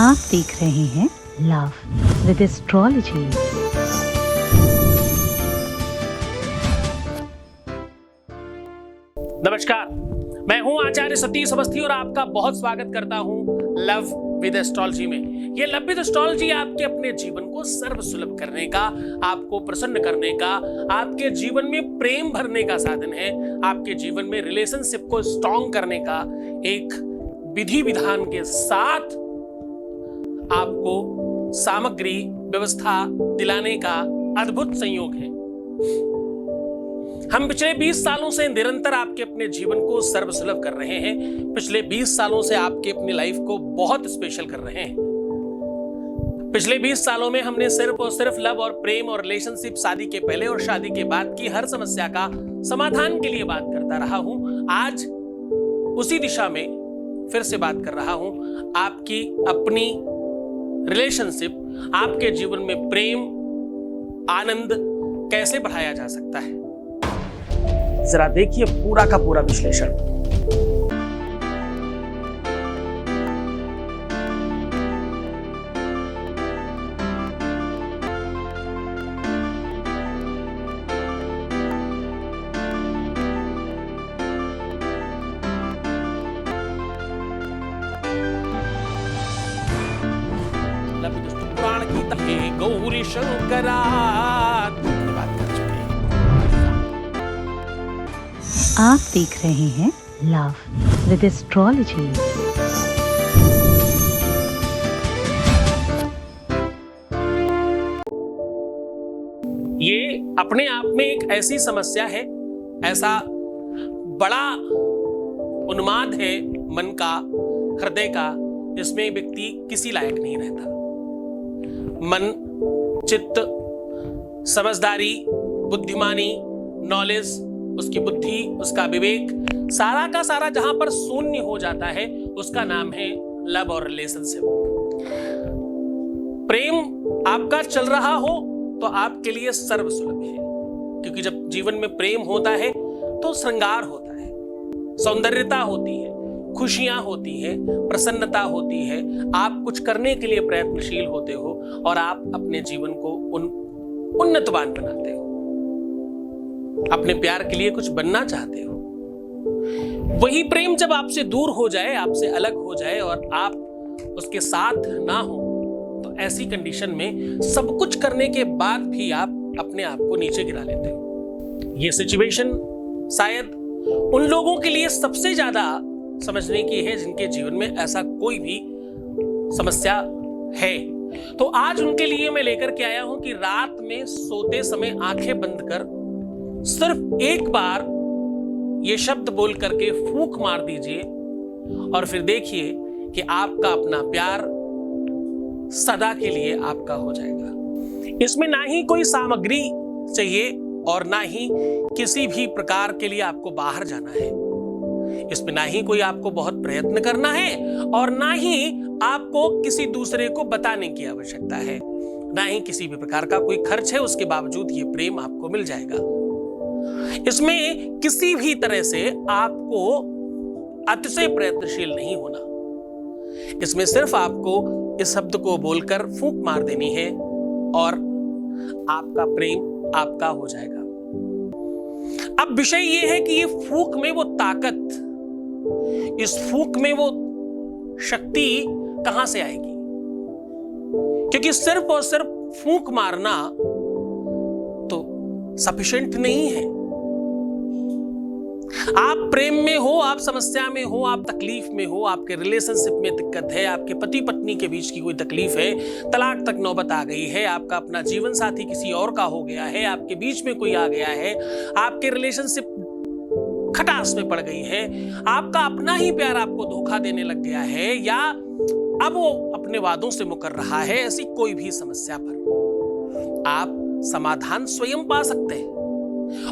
आप देख रहे हैं लव विद एस्ट्रोलॉजी। नमस्कार, मैं हूं आचार्य सतीश अवस्थी और आपका बहुत स्वागत करता हूं लव विद एस्ट्रोलॉजी में। ये लव विद एस्ट्रोलॉजी आपके अपने जीवन को सर्व सुलभ करने का, आपको प्रसन्न करने का, आपके जीवन में प्रेम भरने का साधन है। आपके जीवन में रिलेशनशिप को स्ट्रॉन्ग करने का एक विधि विधान के साथ आपको सामग्री व्यवस्था दिलाने का अद्भुत संयोग है। हम पिछले 20 सालों से निरंतर आपके अपने जीवन को सर्वसुलभ कर रहे हैं। पिछले 20 सालों से आपके अपनी लाइफ को बहुत स्पेशल कर रहे हैं। पिछले 20 सालों में हमने सिर्फ और सिर्फ लव और प्रेम और रिलेशनशिप, शादी के पहले और शादी के बाद की हर समस्या का समाधान के लिए बात करता रहा हूं। आज उसी दिशा में फिर से बात कर रहा हूं। आपकी अपनी रिलेशनशिप, आपके जीवन में प्रेम आनंद कैसे बढ़ाया जा सकता है, जरा देखिए पूरा का पूरा विश्लेषण। पुराण की तहे गौरी शंकरा बात कर चुके हैं। आप देख रहे हैं लव विद एस्ट्रोलॉजी। ये अपने आप में एक ऐसी समस्या है, ऐसा बड़ा उन्माद है मन का, हृदय का, जिसमें व्यक्ति किसी लायक नहीं रहता। मन, चित्त, समझदारी, बुद्धिमानी, नॉलेज, उसकी बुद्धि, उसका विवेक, सारा का सारा जहां पर शून्य हो जाता है, उसका नाम है लव और रिलेशनशिप। प्रेम आपका चल रहा हो तो आपके लिए सर्वसुलभ है, क्योंकि जब जीवन में प्रेम होता है तो श्रृंगार होता है, सौंदर्यता होती है, खुशियां होती है, प्रसन्नता होती है। आप कुछ करने के लिए प्रयत्नशील होते हो और आप अपने जीवन को उन्नतवान बनाते हो, अपने प्यार के लिए कुछ बनना चाहते हो। वही प्रेम जब आपसे दूर हो जाए, आपसे अलग हो जाए और आप उसके साथ ना हो, तो ऐसी कंडीशन में सब कुछ करने के बाद भी आप अपने आप को नीचे गिरा लेते हो। ये सिचुएशन शायद उन लोगों के लिए सबसे ज्यादा समझने की है जिनके जीवन में ऐसा कोई भी समस्या है। तो आज उनके लिए मैं लेकर के आया हूं कि रात में सोते समय आंखें बंद कर सिर्फ एक बार ये शब्द बोल करके फूंक मार दीजिए और फिर देखिए कि आपका अपना प्यार सदा के लिए आपका हो जाएगा। इसमें ना ही कोई सामग्री चाहिए और ना ही किसी भी प्रकार के लिए आपको बाहर जाना है। इसमें ना ही कोई आपको बहुत प्रयत्न करना है और ना ही आपको किसी दूसरे को बताने की आवश्यकता है, ना ही किसी भी प्रकार का कोई खर्च है। उसके बावजूद ये प्रेम आपको मिल जाएगा। इसमें किसी भी तरह से आपको अतिशय प्रयत्नशील नहीं होना। इसमें सिर्फ आपको इस शब्द को बोलकर फूंक मार देनी है और आपका प्रेम आपका हो जाएगा। अब विषय यह है कि ये फूंक में वो ताकत, इस फूंक में वो शक्ति कहां से आएगी? क्योंकि सिर्फ और सिर्फ फूंक मारना तो सफिशिएंट नहीं है। आप प्रेम में हो, आप समस्या में हो, आप तकलीफ में हो, आपके रिलेशनशिप में दिक्कत है, आपके पति पत्नी के बीच की कोई तकलीफ है, तलाक तक नौबत आ गई है, आपका अपना जीवन साथी किसी और का हो गया है, आपके बीच में कोई आ गया है, आपके रिलेशनशिप खटास में पड़ गई है, आपका अपना ही प्यार आपको धोखा देने लग गया है, या अब वो अपने वादों से मुकर रहा है, ऐसी कोई भी समस्या पर आप समाधान स्वयं पा सकते हैं।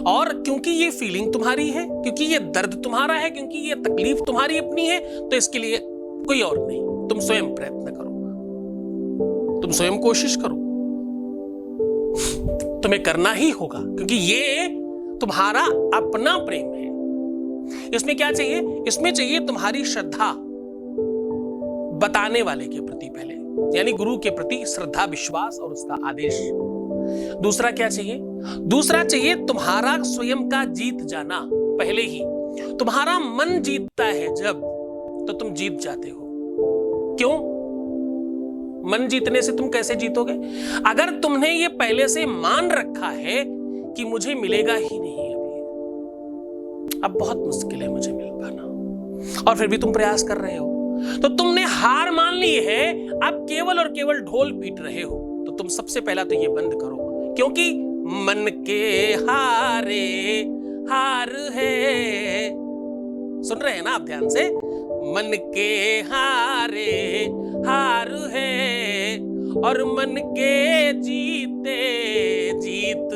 और क्योंकि ये फीलिंग तुम्हारी है, क्योंकि ये दर्द तुम्हारा है, क्योंकि ये तकलीफ तुम्हारी अपनी है, तो इसके लिए कोई और नहीं, तुम स्वयं प्रयत्न करो, तुम स्वयं कोशिश करो, तुम्हें करना ही होगा, क्योंकि ये तुम्हारा अपना प्रेम है। इसमें क्या चाहिए? इसमें चाहिए तुम्हारी श्रद्धा, बताने वाले के प्रति पहले, यानी गुरु के प्रति श्रद्धा, विश्वास और उसका आदेश। दूसरा क्या चाहिए? दूसरा चाहिए तुम्हारा स्वयं का जीत जाना। पहले ही तुम्हारा मन जीतता है जब, तो तुम जीत जाते हो। क्यों? मन जीतने से तुम कैसे जीतोगे? अगर तुमने ये पहले से मान रखा है कि मुझे मिलेगा ही नहीं, अब बहुत मुश्किल है मुझे मिल पाना, और फिर भी तुम प्रयास कर रहे हो, तो तुमने हार मान ली है। अब केवल और केवल ढोल पीट रहे हो। तो तुम सबसे पहला तो ये बंद करो, क्योंकि मन के हारे हार है। सुन रहे हैं ना आप ध्यान से? मन के हारे हार है और मन के जीते जीत।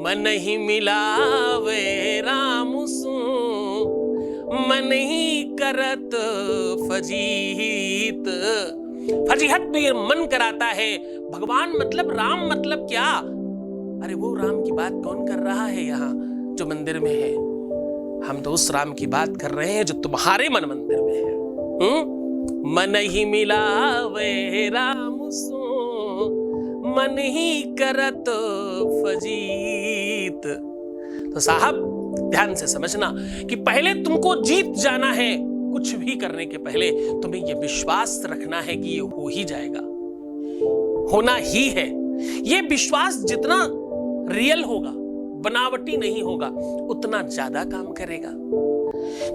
मन ही मिलावे राम सु, मन ही करत फजीत। फजीहत भी मन कराता है। भगवान मतलब राम मतलब क्या? अरे वो राम की बात कौन कर रहा है यहाँ जो मंदिर में है? हम तो उस राम की बात कर रहे हैं जो तुम्हारे मन मंदिर में है। मन ही मिलावे राम सो, मन ही करत फजीत। तो साहब ध्यान से समझना कि पहले तुमको जीत जाना है। कुछ भी करने के पहले तुम्हें यह विश्वास रखना है कि ये हो ही जाएगा, होना ही है। ये विश्वास जितना रियल होगा, बनावटी नहीं होगा, उतना ज्यादा काम करेगा।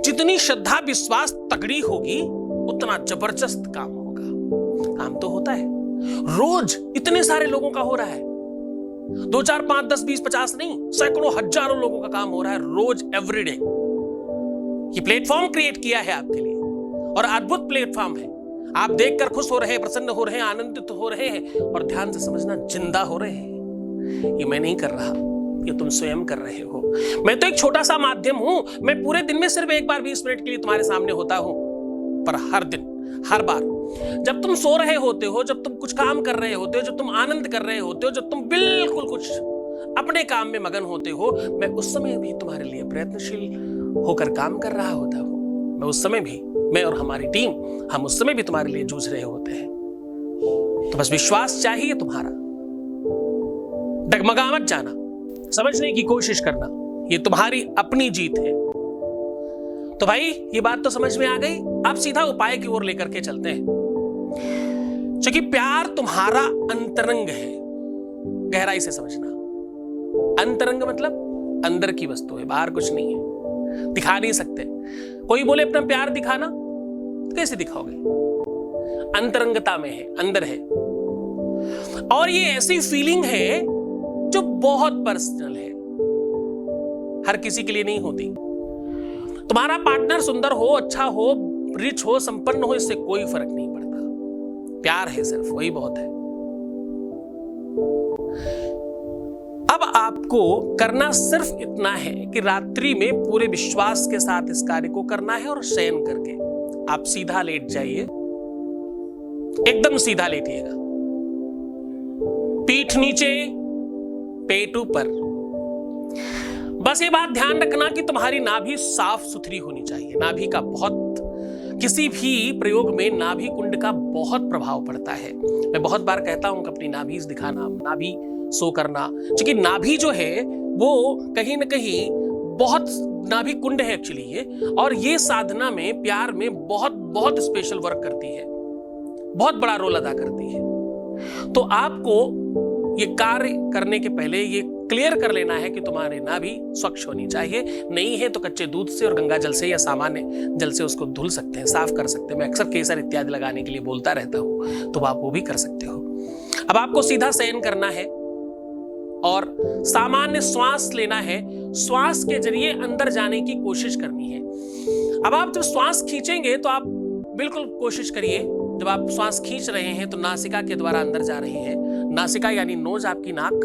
जितनी श्रद्धा विश्वास तगड़ी होगी, उतना जबरदस्त काम होगा। काम तो होता है, रोज इतने सारे लोगों का हो रहा है। 2 4 5 10 20 50 नहीं, सैकड़ों हजारों लोगों का काम हो रहा है रोज, एवरीडे। ये प्लेटफॉर्म क्रिएट किया है आपके लिए, और अद्भुत प्लेटफॉर्म है। आप देखकर खुश हो रहे हैं, प्रसन्न हो रहे हैं, आनंदित हो रहे हैं, और ध्यान से समझना, जिंदा हो रहे हैं। ये मैं नहीं कर रहा, ये तुम स्वयं कर रहे हो। मैं तो एक छोटा सा माध्यम हूं। मैं पूरे दिन में सिर्फ एक बार 20 मिनट के लिए तुम्हारे सामने होता हूं, पर हर दिन, हर बार जब तुम सो रहे होते हो, जब तुम कुछ काम कर रहे होते हो, जब तुम आनंद कर रहे होते हो, जब तुम बिल्कुल कुछ अपने काम में मगन होते हो, मैं उस समय भी तुम्हारे लिए प्रयत्नशील होकर काम कर रहा होता हूं। मैं उस समय भी, मैं और हमारी टीम, हम उस समय भी तुम्हारे लिए जूझ रहे होते हैं। तो बस विश्वास चाहिए तुम्हारा, डगमगा मत जाना, समझने की कोशिश करना, ये तुम्हारी अपनी जीत है। तो भाई ये बात तो समझ में आ गई। अब सीधा उपाय की ओर लेकर के चलते हैं। क्योंकि प्यार तुम्हारा अंतरंग है, गहराई से समझना। अंतरंग मतलब अंदर की वस्तु है, बाहर कुछ नहीं है, दिखा नहीं सकते। कोई बोले अपना प्यार दिखाना, तो कैसे दिखाओगे? अंतरंगता में है, अंदर है। और ये ऐसी फीलिंग है जो बहुत पर्सनल है, हर किसी के लिए नहीं होती। तुम्हारा पार्टनर सुंदर हो, अच्छा हो, रिच हो, संपन्न हो, इससे कोई फर्क नहीं पड़ता। प्यार है सिर्फ, वही बहुत है। अब आपको करना सिर्फ इतना है कि रात्रि में पूरे विश्वास के साथ इस कार्य को करना है, और शयन करके आप सीधा लेट जाइए, एकदम सीधा लेटिएगा, पीठ नीचे, पेट ऊपर। बस ये बात ध्यान रखना कि तुम्हारी नाभि साफ सुथरी होनी चाहिए। नाभि का बहुत, किसी भी प्रयोग में नाभि कुंड का बहुत प्रभाव पड़ता है। मैं बहुत बार कहता हूं कि अपनी नाभि दिखाना, नाभि सो करना, क्योंकि नाभि जो है वो कहीं ना कहीं बहुत, नाभि कुंड है एक्चुअली ये, और ये साधना में, प्यार में बहुत बहुत स्पेशल वर्क करती है, बहुत बड़ा रोल अदा करती है। तो आपको ये कार्य करने के पहले ये क्लियर कर लेना है कि तुम्हारी नाभि स्वच्छ होनी चाहिए। नहीं है तो कच्चे दूध से और गंगा जल से या सामान्य जल से उसको धुल सकते हैं, साफ कर सकते हैं। मैं अक्सर केसर इत्यादि लगाने के लिए बोलता रहता हूं, तो आप वो भी कर सकते हो। अब आपको सीधा शयन करना है और सामान्य श्वास लेना है। श्वास के जरिए अंदर जाने की कोशिश करनी है। अब आप जब श्वास खींचेंगे तो आप बिल्कुल कोशिश करिए, जब आप श्वास खींच रहे हैं तो नासिका के द्वारा अंदर जा रही है। नासिका यानी नोज, आपकी नाक,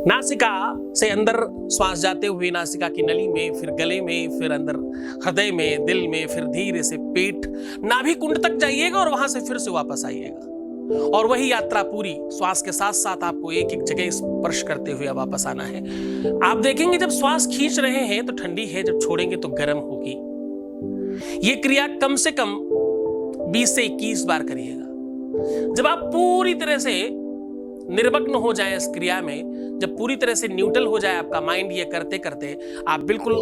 नासिका से अंदर श्वास जाते हुए नासिका की नली में, फिर गले में, फिर अंदर हृदय में, दिल में, फिर धीरे से पेट, नाभि कुंड तक जाइएगा और वहां से फिर से वापस आइएगा। और वही यात्रा पूरी श्वास के साथ साथ आपको एक एक जगह स्पर्श करते हुए वापस आना है। आप देखेंगे जब श्वास खींच रहे हैं तो ठंडी है, जब छोड़ेंगे तो गर्म होगी। ये क्रिया कम से कम 20 से 21 बार करिएगा। जब आप पूरी तरह से निर्मग्न हो जाए इस क्रिया में, जब पूरी तरह से न्यूट्रल हो जाए आपका माइंड ये करते करते, आप बिल्कुल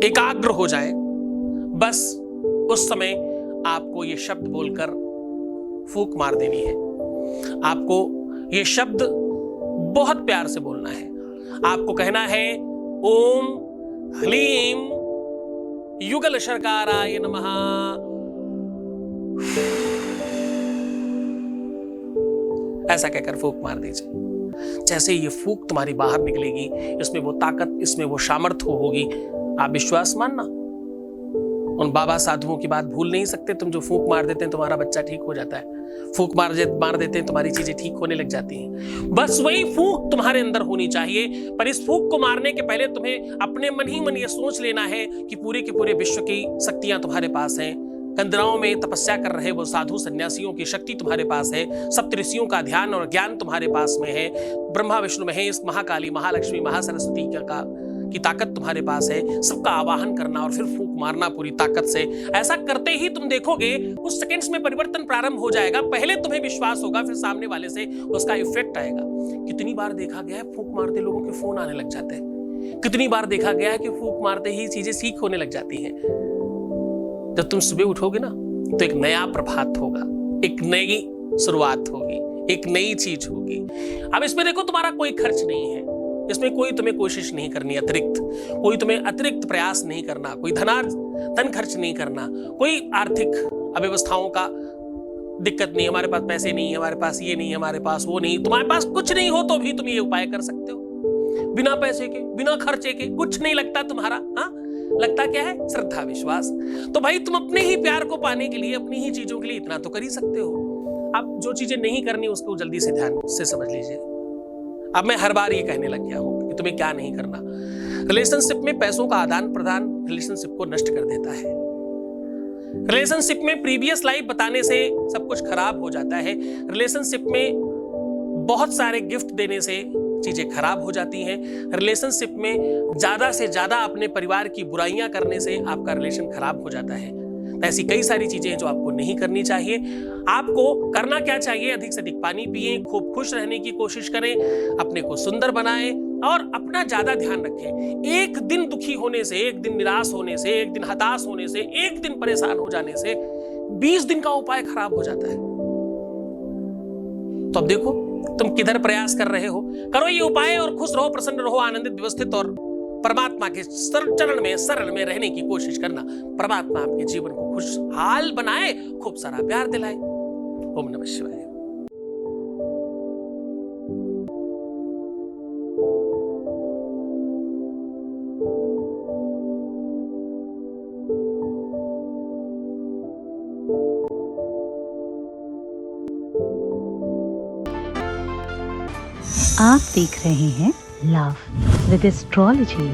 एकाग्र हो जाए, बस उस समय आपको ये शब्द बोलकर फूंक मार देनी है। आपको ये शब्द बहुत प्यार से बोलना है। आपको कहना है ओम ह्लीम युगल शर्काराय नमः। ऐसा कहकर फूंक मार दीजिए। जैसे ये फूंक तुम्हारी बाहर निकलेगी, इसमें वो ताकत, इसमें वो सामर्थ्य होगी। आप विश्वास मानना, उन बाबा साधुओं की बात भूल नहीं सकते तुम, जो फूंक मार देते हैं तुम्हारा बच्चा ठीक हो जाता है, फूंक मार देते हैं तुम्हारी चीजें ठीक होने लग जाती हैं। बस वही फूंक तुम्हारे अंदर होनी चाहिए। पर इस फूंक को मारने के पहले तुम्हें अपने मन ही मन ये सोच लेना है कि पूरे के पूरे विश्व की शक्तियां तुम्हारे पास हैं। कंदराओं में तपस्या कर रहे वो साधु सन्यासियों की शक्ति तुम्हारे पास है। सप्तऋषियों का ध्यान और ज्ञान तुम्हारे पास में है। ब्रह्मा विष्णु महेश, महाकाली, महालक्ष्मी, महासरस्वती की ताकत तुम्हारे पास है। सबका आवाहन करना और फिर फूंक मारना पूरी ताकत से। ऐसा करते ही तुम देखोगे उस सेकंड्स में परिवर्तन प्रारंभ हो जाएगा। पहले तुम्हें विश्वास होगा, फिर सामने वाले से उसका इफेक्ट आएगा। कितनी बार देखा गया है फूंक मारते लोगों के फोन आने लग जाते हैं। कितनी बार देखा गया है कि फूंक मारते ही चीजें ठीक होने लग जाती हैं। जब तुम सुबह उठोगे ना, तो एक नया प्रभात होगा, एक नई शुरुआत होगी, एक नई चीज होगी। अब इसमें देखो तुम्हारा कोई खर्च नहीं है, इसमें कोई तुम्हें कोशिश नहीं करनी अतिरिक्त, कोई तुम्हें अतिरिक्त प्रयास नहीं करना, कोई धन खर्च नहीं करना, कोई आर्थिक अव्यवस्थाओं का दिक्कत नहीं। हमारे पास पैसे नहीं, हमारे पास ये नहीं, हमारे पास वो नहीं। तुम्हारे पास कुछ नहीं हो तो भी तुम ये उपाय कर सकते हो, बिना पैसे के, बिना खर्चे के। कुछ नहीं लगता तुम्हारा, हाँ लगता क्या है? श्रद्धा, विश्वास। तो भाई तुम अपने ही प्यार को पाने के लिए, अपनी ही चीजों के लिए इतना तो कर ही सकते हो। अब जो चीजें नहीं करनी उसको जल्दी से ध्यान से समझ लीजिए। अब मैं हर बार ये कहने लग गया हूं कि तुम्हें क्या नहीं करना। रिलेशनशिप में पैसों का आदान प्रदान रिलेशनशिप को नष्ट कर देता है। रिलेशनशिप में प्रीवियस लाइफ बताने से सब कुछ खराब हो जाता है। रिलेशनशिप में बहुत सारे गिफ्ट देने से चीजें खराब हो जाती हैं। रिलेशनशिप में ज्यादा से ज्यादा अपने परिवार की बुराइयां करने से आपका रिलेशन खराब हो जाता है। ऐसी कई सारी चीजें हैं जो आपको नहीं करनी चाहिए। आपको करना क्या चाहिए? अधिक से अधिक पानी पिएं, खूब खुश रहने की कोशिश करें, अपने को सुंदर बनाएं और अपना ज्यादा ध्यान रखें। एक दिन दुखी होने से, एक दिन निराश होने से, एक दिन हताश होने से, एक दिन परेशान हो जाने से 20 दिन का उपाय खराब हो जाता है। तो अब देखो तुम किधर प्रयास कर रहे हो। करो ये उपाय और खुश रहो, प्रसन्न रहो, आनंदित, व्यवस्थित और परमात्मा के चरण में, शरण में रहने की कोशिश करना। परमात्मा आपके जीवन को खुशहाल बनाए, खूब सारा प्यार दिलाए। ओम नमः शिवाय। आप देख रहे हैं लव विद एस्ट्रोलॉजी।